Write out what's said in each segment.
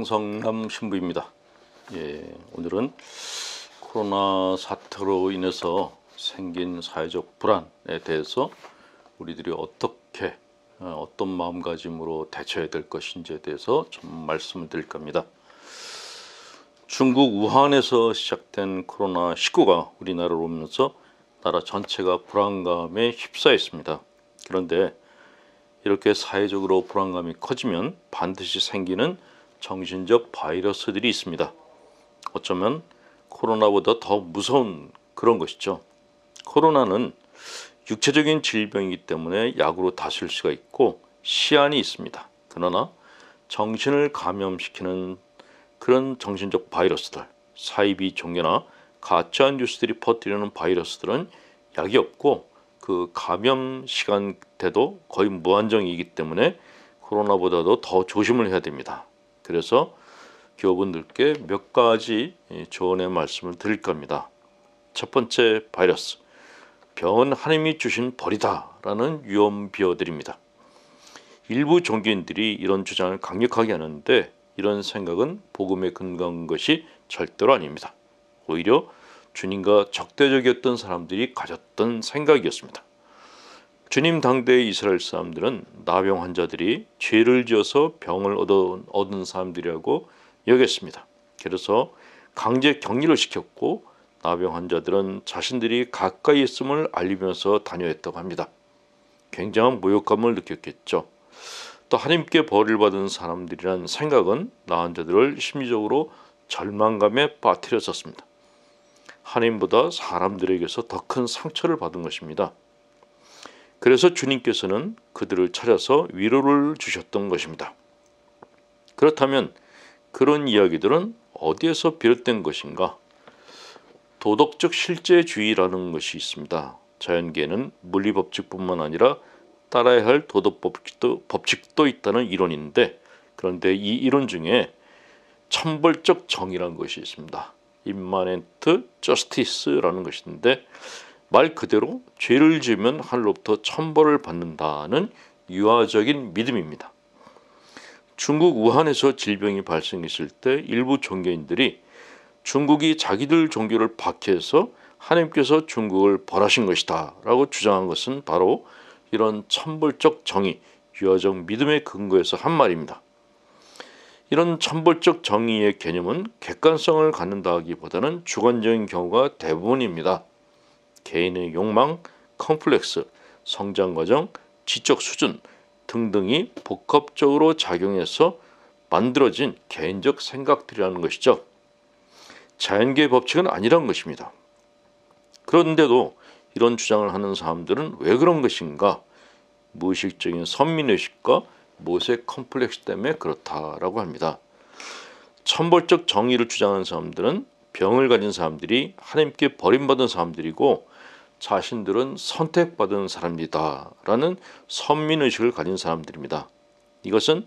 정성남 신부입니다. 오늘은 코로나 사태로 인해서 생긴 사회적 불안에 대해서 우리들이 어떻게 어떤 마음가짐으로 대처해야 될 것인지에 대해서 좀 말씀을 드릴 겁니다. 중국 우한에서 시작된 코로나19가 우리나라로 오면서 나라 전체가 불안감에 휩싸였습니다. 그런데 이렇게 사회적으로 불안감이 커지면 반드시 생기는 정신적 바이러스들이 있습니다. 어쩌면 코로나보다 더 무서운 그런 것이죠. 코로나는 육체적인 질병이기 때문에 약으로 다스릴 수가 있고 시한이 있습니다. 그러나 정신을 감염시키는 그런 정신적 바이러스들, 사이비 종교나 가짜 뉴스들이 퍼뜨리는 바이러스들은 약이 없고 그 감염 시간대도 거의 무한정이기 때문에 코로나보다도 더 조심을 해야 됩니다. 그래서 교우분들께 몇 가지 조언의 말씀을 드릴 겁니다. 첫 번째 바이러스, 병은 하나님이 주신 벌이다 라는 위험 비어들입니다. 일부 종교인들이 이런 주장을 강력하게 하는데 이런 생각은 복음에 근거한 것이 절대로 아닙니다. 오히려 주님과 적대적이었던 사람들이 가졌던 생각이었습니다. 주님 당대의 이스라엘 사람들은 나병 환자들이 죄를 지어서 병을 얻은 사람들이라고 여겼습니다. 그래서 강제 격리를 시켰고 나병 환자들은 자신들이 가까이 있음을 알리면서 다녀왔다고 합니다. 굉장한 모욕감을 느꼈겠죠. 또 하나님께 벌을 받은 사람들이란 생각은 나 환자들을 심리적으로 절망감에 빠뜨렸었습니다. 하나님보다 사람들에게서 더 큰 상처를 받은 것입니다. 그래서 주님께서는 그들을 찾아서 위로를 주셨던 것입니다. 그렇다면 그런 이야기들은 어디에서 비롯된 것인가? 도덕적 실제주의라는 것이 있습니다. 자연계에는 물리법칙뿐만 아니라 따라야 할 도덕법칙도 있다는 이론인데, 그런데 이 이론 중에 천벌적 정의라는 것이 있습니다. 임마넨트 저스티스라는 것인데 말 그대로 죄를 지으면 하늘로부터 천벌을 받는다는 유아적인 믿음입니다. 중국 우한에서 질병이 발생했을 때 일부 종교인들이 중국이 자기들 종교를 박해해서 하나님께서 중국을 벌하신 것이다 라고 주장한 것은 바로 이런 천벌적 정의, 유아적 믿음의 근거에서 한 말입니다. 이런 천벌적 정의의 개념은 객관성을 갖는다 하기보다는 주관적인 경우가 대부분입니다. 개인의 욕망, 컴플렉스, 성장과정, 지적 수준 등등이 복합적으로 작용해서 만들어진 개인적 생각들이라는 것이죠. 자연계의 법칙은 아니란 것입니다. 그런데도 이런 주장을 하는 사람들은 왜 그런 것인가? 무의식적인 선민의식과 모세 컴플렉스 때문에 그렇다라고 합니다. 천벌적 정의를 주장하는 사람들은 병을 가진 사람들이 하나님께 버림받은 사람들이고 자신들은 선택받은 사람이다 라는 선민의식을 가진 사람들입니다. 이것은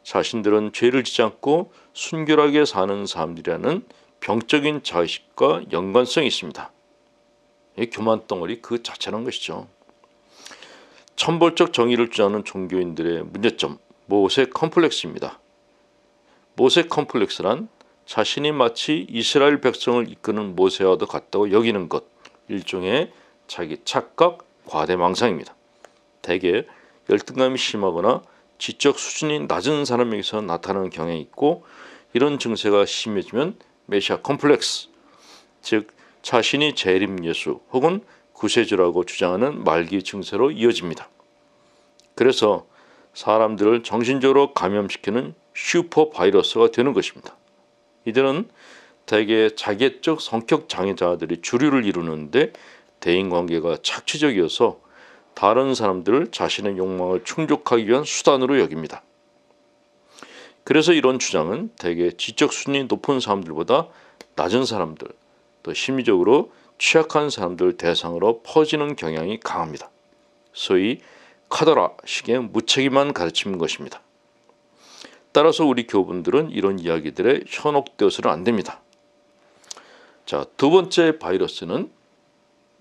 자신들은 죄를 짓지 않고 순결하게 사는 사람들이라는 병적인 자의식과 연관성이 있습니다. 이 교만덩어리 그 자체라는 것이죠. 천벌적 정의를 주장하는 종교인들의 문제점, 모세 컴플렉스입니다. 모세 컴플렉스란 자신이 마치 이스라엘 백성을 이끄는 모세와도 같다고 여기는 것, 일종의 자기 착각, 과대망상입니다. 대개 열등감이 심하거나 지적 수준이 낮은 사람에게서 나타나는 경향이 있고 이런 증세가 심해지면 메시아 컴플렉스, 즉 자신이 재림 예수 혹은 구세주라고 주장하는 말기 증세로 이어집니다. 그래서 사람들을 정신적으로 감염시키는 슈퍼 바이러스가 되는 것입니다. 이들은 대개 자기애적 성격 장애자들이 주류를 이루는데 대인관계가 착취적이어서 다른 사람들을 자신의 욕망을 충족하기 위한 수단으로 여깁니다. 그래서 이런 주장은 대개 지적 수준이 높은 사람들보다 낮은 사람들, 또 심리적으로 취약한 사람들 대상으로 퍼지는 경향이 강합니다. 소위 카더라식의 무책임한 가르침인 것입니다. 따라서 우리 교우분들은 이런 이야기들에 현혹되어서는 안 됩니다. 자, 두 번째 바이러스는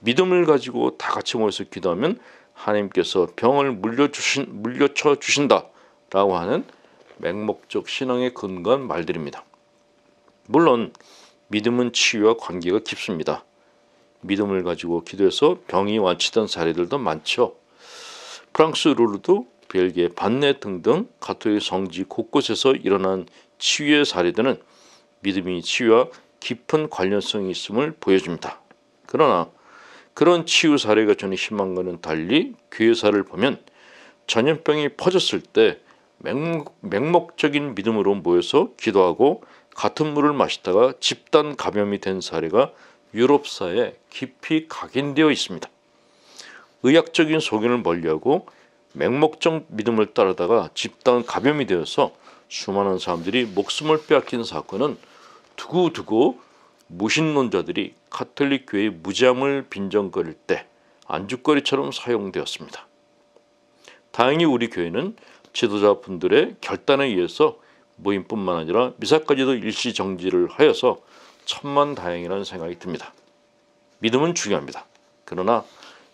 믿음을 가지고 다 같이 모여서 기도하면 하나님께서 병을 물려쳐 주신다라고 하는 맹목적 신앙에 근거한 말들입니다. 물론 믿음은 치유와 관계가 깊습니다. 믿음을 가지고 기도해서 병이 완치된 사례들도 많죠. 프랑스 루르드, 벨기에 반네 등등 가톨릭 성지 곳곳에서 일어난 치유의 사례들은 믿음이 치유와 깊은 관련성이 있음을 보여줍니다. 그러나 그런 치유 사례가 전해 희망과는 달리 교회사를 보면 전염병이 퍼졌을 때 맹목적인 믿음으로 모여서 기도하고 같은 물을 마시다가 집단 감염이 된 사례가 유럽사에 깊이 각인되어 있습니다. 의학적인 소견을 멀리하고 맹목적 믿음을 따르다가 집단 감염이 되어서 수많은 사람들이 목숨을 빼앗긴 사건은 두고두고 무신론자들이 가톨릭 교회의 무지함을 빈정거릴 때 안주거리처럼 사용되었습니다. 다행히 우리 교회는 지도자분들의 결단에 의해서 모임뿐만 아니라 미사까지도 일시 정지를 하여서 천만다행이라는 생각이 듭니다. 믿음은 중요합니다. 그러나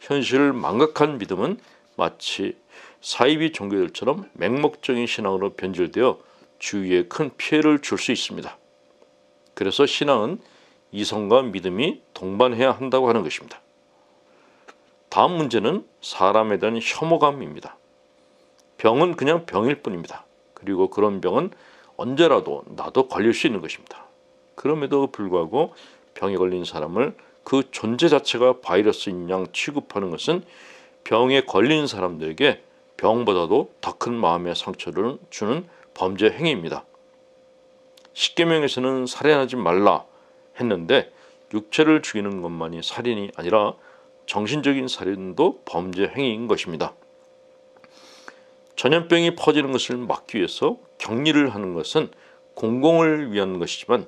현실을 망각한 믿음은 마치 사이비 종교들처럼 맹목적인 신앙으로 변질되어 주위에 큰 피해를 줄 수 있습니다. 그래서 신앙은 이성과 믿음이 동반해야 한다고 하는 것입니다. 다음 문제는 사람에 대한 혐오감입니다. 병은 그냥 병일 뿐입니다. 그리고 그런 병은 언제라도 나도 걸릴 수 있는 것입니다. 그럼에도 불구하고 병에 걸린 사람을 그 존재 자체가 바이러스인 양 취급하는 것은 병에 걸린 사람들에게 병보다도 더 큰 마음의 상처를 주는 범죄 행위입니다. 십계명에서는 살인하지 말라 했는데 육체를 죽이는 것만이 살인이 아니라 정신적인 살인도 범죄 행위인 것입니다. 전염병이 퍼지는 것을 막기 위해서 격리를 하는 것은 공공을 위한 것이지만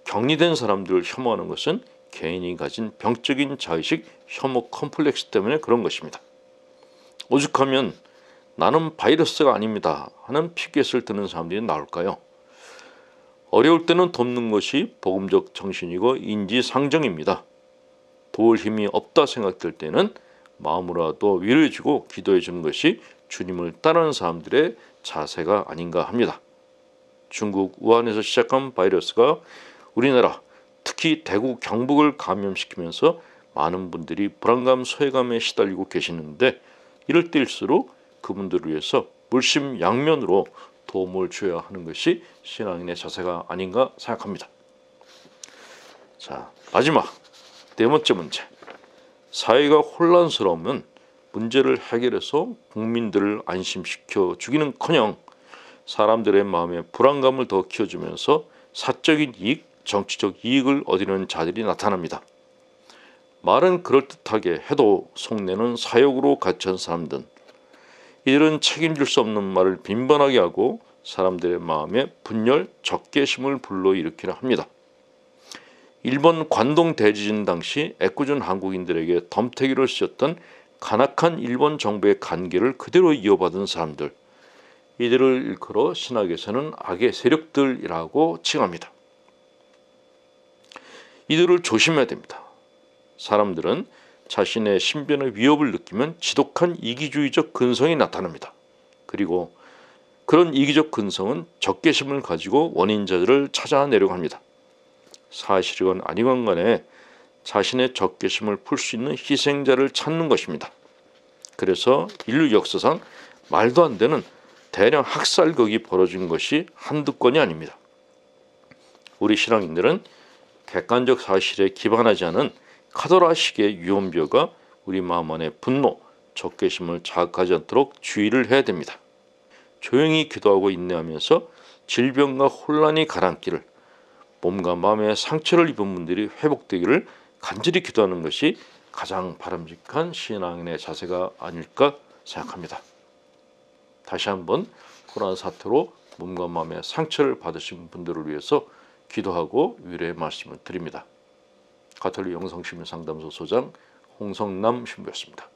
격리된 사람들을 혐오하는 것은 개인이 가진 병적인 자의식 혐오 컴플렉스 때문에 그런 것입니다. 오죽하면 나는 바이러스가 아닙니다 하는 피켓을 드는 사람들이 나올까요? 어려울 때는 돕는 것이 복음적 정신이고 인지상정입니다. 도울 힘이 없다 생각될 때는 마음으로라도 위로해주고 기도해주는 것이 주님을 따르는 사람들의 자세가 아닌가 합니다. 중국 우한에서 시작한 바이러스가 우리나라 특히 대구 경북을 감염시키면서 많은 분들이 불안감, 소외감에 시달리고 계시는데 이럴 때일수록 그분들을 위해서 물심양면으로 도움을 줘야 하는 것이 신앙인의 자세가 아닌가 생각합니다. 자, 마지막 네 번째 문제. 사회가 혼란스러우면 문제를 해결해서 국민들을 안심시켜 주기는커녕 사람들의 마음에 불안감을 더 키워주면서 사적인 이익, 정치적 이익을 얻으려는 자들이 나타납니다. 말은 그럴듯하게 해도 속내는 사욕으로 갇힌 사람들. 이들은 책임질 수 없는 말을 빈번하게 하고 사람들의 마음에 분열, 적개심을 불러일으키려 합니다. 일본 관동 대지진 당시 애꿎은 한국인들에게 덤태기를 씌웠던 간악한 일본 정부의 간계를 그대로 이어받은 사람들. 이들을 일컬어 신학에서는 악의 세력들이라고 칭합니다. 이들을 조심해야 됩니다. 사람들은 자신의 신변의 위협을 느끼면 지독한 이기주의적 근성이 나타납니다. 그리고 그런 이기적 근성은 적개심을 가지고 원인자들을 찾아내려고 합니다. 사실이건 아니건 간에 자신의 적개심을 풀 수 있는 희생자를 찾는 것입니다. 그래서 인류 역사상 말도 안 되는 대량 학살극이 벌어진 것이 한두 건이 아닙니다. 우리 신앙인들은 객관적 사실에 기반하지 않은 카더라식의 유언비어가 우리 마음 안에 분노, 적개심을 자극하지 않도록 주의를 해야 됩니다. 조용히 기도하고 인내하면서 질병과 혼란이 가라앉기를, 몸과 마음의 상처를 입은 분들이 회복되기를 간절히 기도하는 것이 가장 바람직한 신앙인의 자세가 아닐까 생각합니다. 다시 한번 코로나 사태로 몸과 마음의 상처를 받으신 분들을 위해서 기도하고 위로의 말씀을 드립니다. 가톨릭 영성시민상담소 소장 홍성남 신부였습니다.